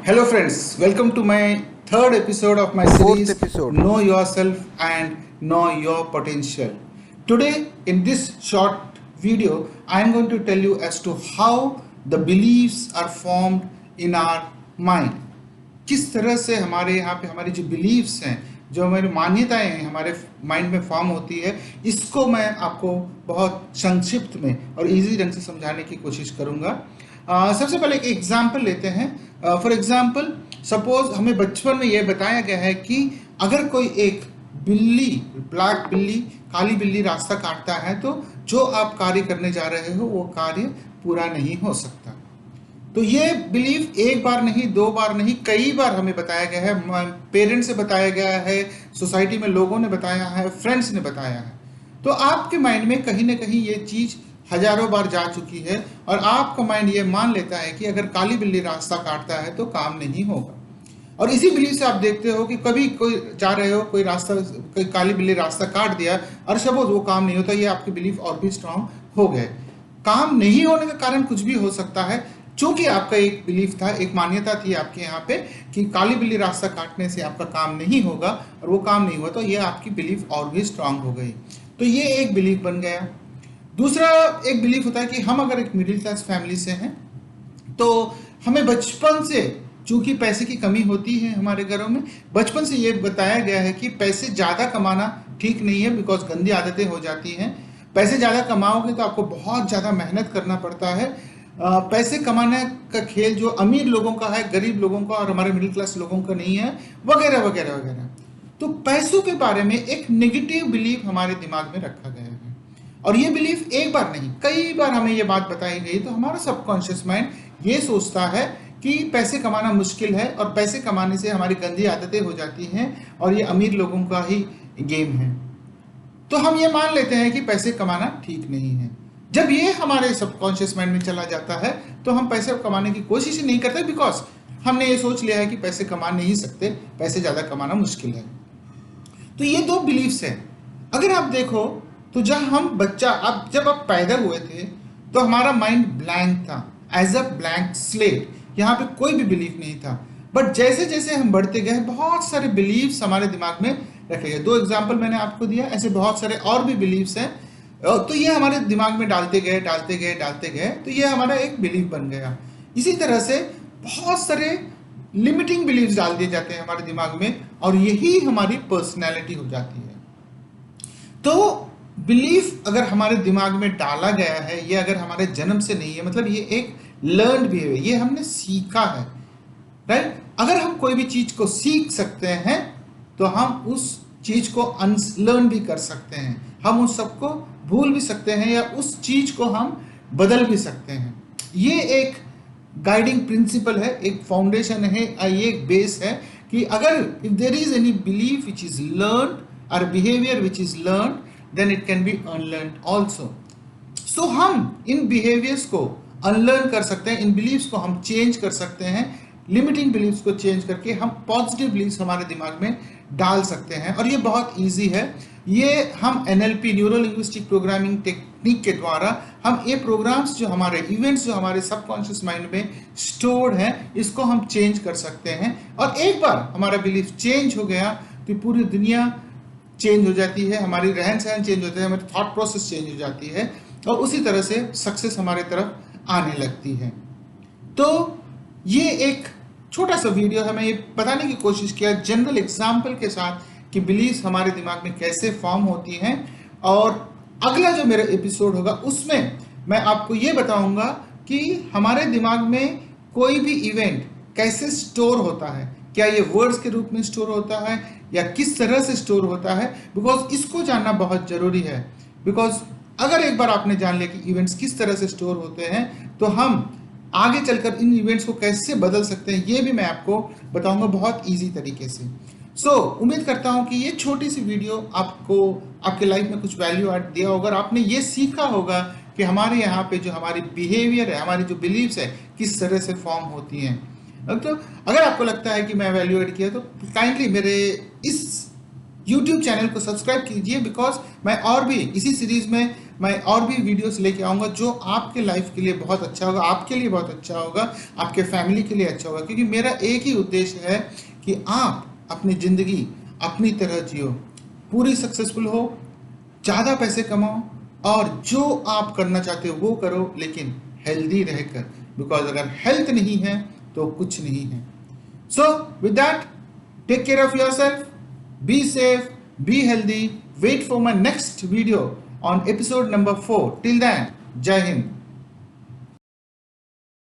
Hello, friends. Welcome to my third episode of my Fourth series episode. Know Yourself and Know Your Potential. Today, in this short video, I am going to tell you as to how the beliefs are formed in our mind. किस तरह से हमारे यहाँ पे हमारी जो beliefs हैं, जो हमारी मान्यताएं हैं, हमारे माइंड में फॉर्म होती है, इसको मैं आपको बहुत संक्षिप्त में और इजी ढंग से समझाने की कोशिश करूँगा। सबसे पहले एक एग्जाम्पल लेते हैं। फॉर एग्जाम्पल, सपोज हमें बचपन में यह बताया गया है कि अगर कोई एक बिल्ली, ब्लैक बिल्ली, काली बिल्ली रास्ता काटता है तो जो आप कार्य करने जा रहे हो वो कार्य पूरा नहीं हो सकता। तो ये बिलीफ एक बार नहीं, दो बार नहीं, कई बार हमें बताया गया है, पेरेंट्स से बताया गया है, सोसाइटी में लोगों ने बताया है, फ्रेंड्स ने बताया है। तो आपके माइंड में कहीं ना कहीं ये चीज हजारों बार जा चुकी है और आपका माइंड ये मान लेता है कि अगर काली बिल्ली रास्ता काटता है तो काम नहीं होगा। और इसी बिलीफ से आप देखते हो कि कभी कोई जा रहे हो, कोई काली बिल्ली रास्ता काट दिया और सपोज वो काम नहीं होता, ये आपके बिलीफ और भी स्ट्रांग हो गए। काम नहीं होने का कारण कुछ भी हो सकता है, चूंकि आपका एक बिलीफ था, एक मान्यता थी आपके यहाँ पे कि काली बिल्ली रास्ता काटने से आपका काम नहीं होगा और वो काम नहीं हुआ, तो ये आपकी बिलीफ और भी स्ट्रांग हो गई। तो ये एक बिलीफ बन गया। दूसरा एक बिलीफ होता है कि हम अगर एक मिडिल क्लास फैमिली से हैं तो हमें बचपन से, चूंकि पैसे की कमी होती है हमारे घरों में, बचपन से ये बताया गया है कि पैसे ज़्यादा कमाना ठीक नहीं है, बिकॉज गंदी आदतें हो जाती हैं। पैसे ज़्यादा कमाओगे तो आपको बहुत ज़्यादा मेहनत करना पड़ता है। पैसे कमाने का खेल जो अमीर लोगों का है, गरीब लोगों का और हमारे मिडिल क्लास लोगों का नहीं है, वगैरह वगैरह वगैरह। तो पैसों के बारे में एक नेगेटिव बिलीफ हमारे दिमाग में रखा गया है और ये बिलीफ एक बार नहीं, कई बार हमें ये बात बताई गई, तो हमारा सबकॉन्शियस माइंड ये सोचता है कि पैसे कमाना मुश्किल है और पैसे कमाने से हमारी गंदी आदतें हो जाती हैं और ये अमीर लोगों का ही गेम है। तो हम ये मान लेते हैं कि पैसे कमाना ठीक नहीं है। जब ये हमारे सबकॉन्शियस माइंड में चला जाता है तो हम पैसे कमाने की कोशिश ही नहीं करते, बिकॉज हमने ये सोच लिया है कि पैसे कमा नहीं सकते, पैसे ज़्यादा कमाना मुश्किल है। तो ये दो बिलीफ्स हैं। अगर आप देखो तो जब आप पैदा हुए थे तो हमारा माइंड ब्लैंक था, एज अ ब्लैंक स्लेट, यहाँ पे कोई भी बिलीफ नहीं था। बट जैसे जैसे हम बढ़ते गए तो सारे बिलीव्स हमारे दिमाग में रखे गए। दो एग्जाम्पल मैंने आपको दिया, ऐसे बहुत सारे और भी बिलीव्स हैं। तो ये हमारे दिमाग में डालते गए, तो ये हमारा एक बिलीफ बन गया। इसी तरह से बहुत सारे लिमिटिंग बिलीव्स डाल दिए जाते हैं हमारे दिमाग में और यही हमारी पर्सनैलिटी हो जाती है। तो बिलीफ अगर हमारे दिमाग में डाला गया है, ये अगर हमारे जन्म से नहीं है, मतलब ये एक लर्न्ड बिहेवियर, ये हमने सीखा है, राइट। अगर हम कोई भी चीज को सीख सकते हैं तो हम उस चीज को अनलर्न भी कर सकते हैं, हम उस सबको भूल भी सकते हैं या उस चीज को हम बदल भी सकते हैं। ये एक गाइडिंग प्रिंसिपल है, एक फाउंडेशन है, ये एक बेस है कि अगर if there is any belief which is learn और behaviour which is learn, then it can be unlearned also. So हम इन behaviors को unlearn कर सकते हैं, इन beliefs को हम change कर सकते हैं, limiting beliefs को change करके हम positive beliefs हमारे दिमाग में डाल सकते हैं और ये बहुत easy है। ये हम NLP, neuro linguistic programming technique के द्वारा हम ये प्रोग्राम्स जो हमारे इवेंट्स जो हमारे सबकॉन्शियस माइंड में स्टोर्ड हैं, इसको हम चेंज कर सकते हैं। और एक बार हमारा बिलीफ चेंज हो गया तो पूरी दुनिया चेंज हो जाती है, हमारी रहन सहन चेंज होता है, हमारी थॉट प्रोसेस चेंज हो जाती है और उसी तरह से सक्सेस हमारे तरफ आने लगती है। तो ये एक छोटा सा वीडियो है, मैं ये बताने की कोशिश किया जनरल एग्जाम्पल के साथ कि बिलीव्स हमारे दिमाग में कैसे फॉर्म होती हैं। और अगला जो मेरा एपिसोड होगा उसमें मैं आपको ये बताऊंगा कि हमारे दिमाग में कोई भी इवेंट कैसे स्टोर होता है, क्या ये वर्ड्स के रूप में स्टोर होता है या किस तरह से स्टोर होता है, बिकॉज इसको जानना बहुत जरूरी है। बिकॉज अगर एक बार आपने जान लिया कि इवेंट्स किस तरह से स्टोर होते हैं तो हम आगे चलकर इन इवेंट्स को कैसे बदल सकते हैं, ये भी मैं आपको बताऊंगा बहुत इजी तरीके से। उम्मीद करता हूं कि ये छोटी सी वीडियो आपको आपके लाइफ में कुछ वैल्यू ऐड दिया होगा और आपने ये सीखा होगा कि हमारे यहाँ पे जो हमारी बिहेवियर है, हमारी जो बिलीव्स है, किस तरह से फॉर्म होती हैं। तो अगर आपको लगता है कि मैं वैल्यू ऐड किया तो काइंडली मेरे इस YouTube चैनल को सब्सक्राइब कीजिए, बिकॉज मैं और भी इसी सीरीज में मैं और भी वीडियोस लेके आऊँगा जो आपके लाइफ के लिए बहुत अच्छा होगा, आपके लिए बहुत अच्छा होगा, आपके फैमिली के लिए अच्छा होगा। क्योंकि मेरा एक ही उद्देश्य है कि आप अपनी ज़िंदगी अपनी तरह जियो, पूरी सक्सेसफुल हो, ज़्यादा पैसे कमाओ और जो आप करना चाहते हो वो करो, लेकिन हेल्दी रहकर। बिकॉज अगर हेल्थ नहीं है तो कुछ नहीं है। So with that, take care of yourself, be safe, be healthy, wait for my next video on episode number 4. Till then, Jai Hind.